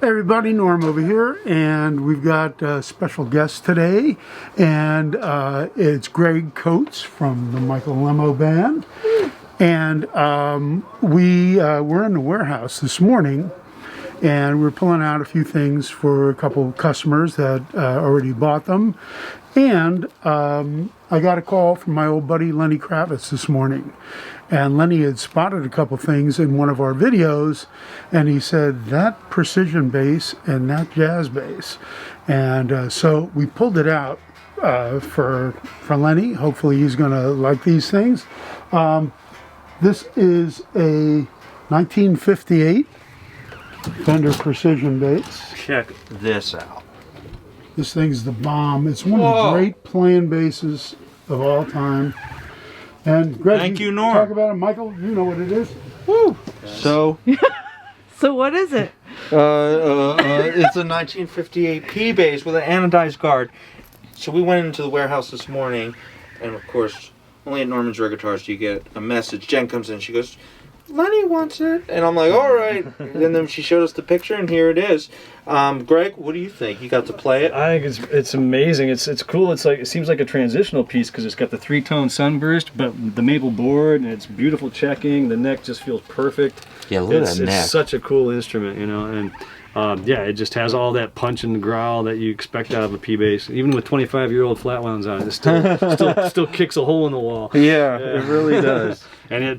Hey everybody, Norm over here, and we've got a special guest today, and it's Greg Coates from the Michael Lemo Band. And we were in the warehouse this morning, and we're pulling out a few things for a couple of customers that already bought them. And I got a call from my old buddy Lenny Kravitz this morning. And Lenny had spotted a couple things in one of our videos, and he said, that precision bass and that jazz bass. And so we pulled it out for Lenny. Hopefully he's going to like these things. This is a 1958 Fender precision bass. Check this out. This thing's the bomb. It's one of the great playing basses of all time. And Greg, thank you, Norm. Talk about it, Michael. You know what it is. Woo! So, so what is it? It's a 1958 P bass with an anodized guard. So we went into the warehouse this morning, and of course, only at Norman's Rare Guitars do you get a message. Jen comes in, she goes, Lenny wants it. And I'm like, all right. And then she showed us the picture, and here it is. Greg, what do you think? You got to play it? I think it's amazing. It's cool. It's like, it seems like a transitional piece because it's got the three-tone Sunburst, but the maple board, and it's beautiful checking. The neck just feels perfect. Yeah, look at that neck. It's such a cool instrument, you know. And yeah, it just has all that punch and growl that you expect out of a P bass. Even with 25-year-old flat wounds on it, it still kicks a hole in the wall. Yeah, it really does. And it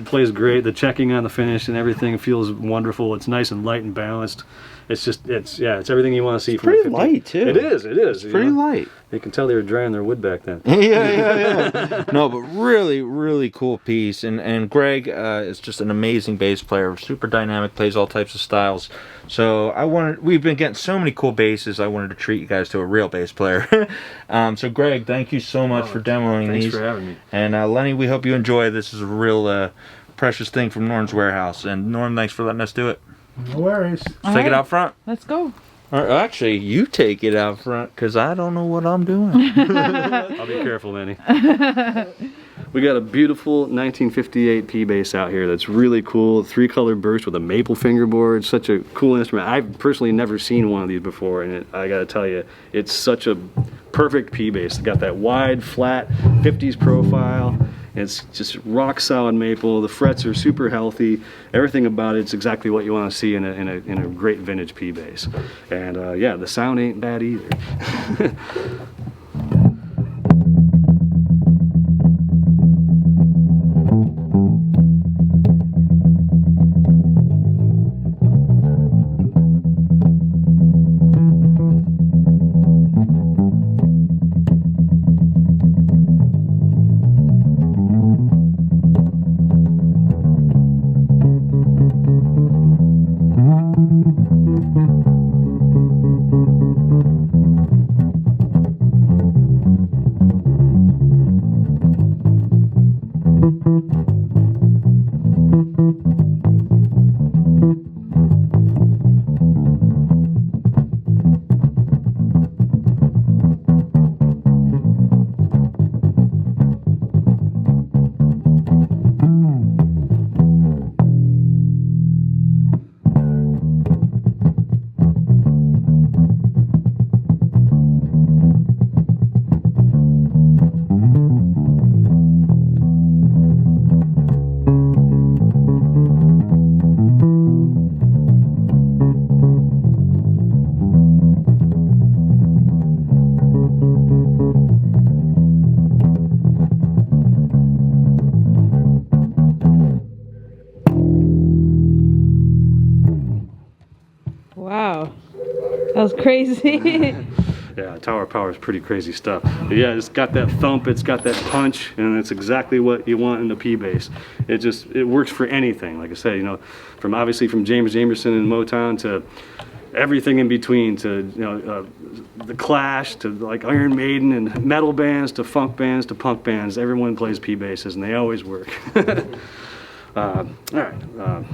plays great. The checking on the finish and everything feels wonderful. It's nice and light and balanced. It's just it's everything you want to see. It's from pretty light too. It is. It's pretty light. You can tell they were drying their wood back then. yeah. No, but really cool piece. And Greg is just an amazing bass player. Super dynamic, plays all types of styles. So we've been getting so many cool basses. I wanted to treat you guys to a real bass player. So Greg, thank you so much for demoing these. Thanks for having me. And Lenny, we hope you enjoy. This is a real precious thing from Norm's warehouse. And Norm, thanks for letting us do it. No worries. Let's take it out front. Let's go. Or actually, you take it out front, because I don't know what I'm doing. I'll be careful, Lenny. We got a beautiful 1958 P bass out here that's really cool. 3-color burst with a maple fingerboard. Such a cool instrument. I've personally never seen one of these before, and I gotta tell you, it's such a perfect P bass. It's got that wide, flat 50s profile. It's just rock solid maple. The frets are super healthy. Everything about it's exactly what you want to see in a great vintage P bass. And yeah, the sound ain't bad either. Wow, that was crazy. Yeah, Tower Power is pretty crazy stuff. But yeah, it's got that thump, it's got that punch, and it's exactly what you want in a P bass. It works for anything. Like I said, you know, obviously from James Jamerson and Motown to everything in between, to the Clash, to like Iron Maiden and metal bands, to funk bands, to punk bands. Everyone plays P basses, and they always work. All right.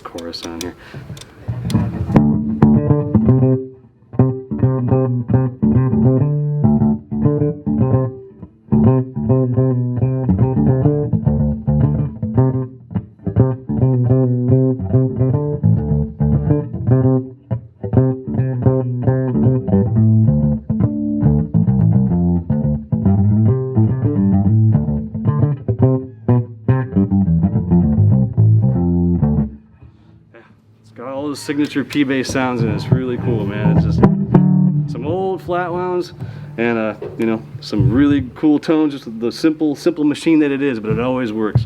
chorus on here. Got all those signature P bass sounds and it's really cool, man. It's just some old flat wounds and you know, some really cool tones, just the simple machine that it is, but it always works.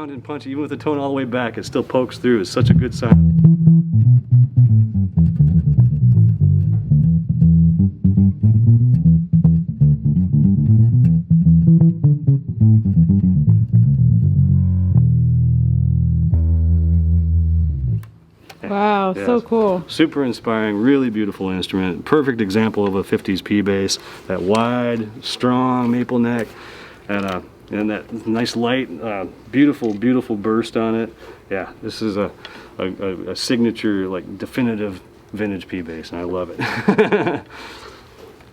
And punchy, even with the tone all the way back, it still pokes through. It's such a good sound. Wow, Yeah, so cool. Super inspiring, really beautiful instrument. Perfect example of a 50s P bass. That wide, strong maple neck, and that nice light, beautiful burst on it. Yeah, this is a signature, like definitive vintage P bass, and I love it.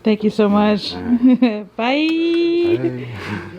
Thank you so much. All right. Bye. Hey.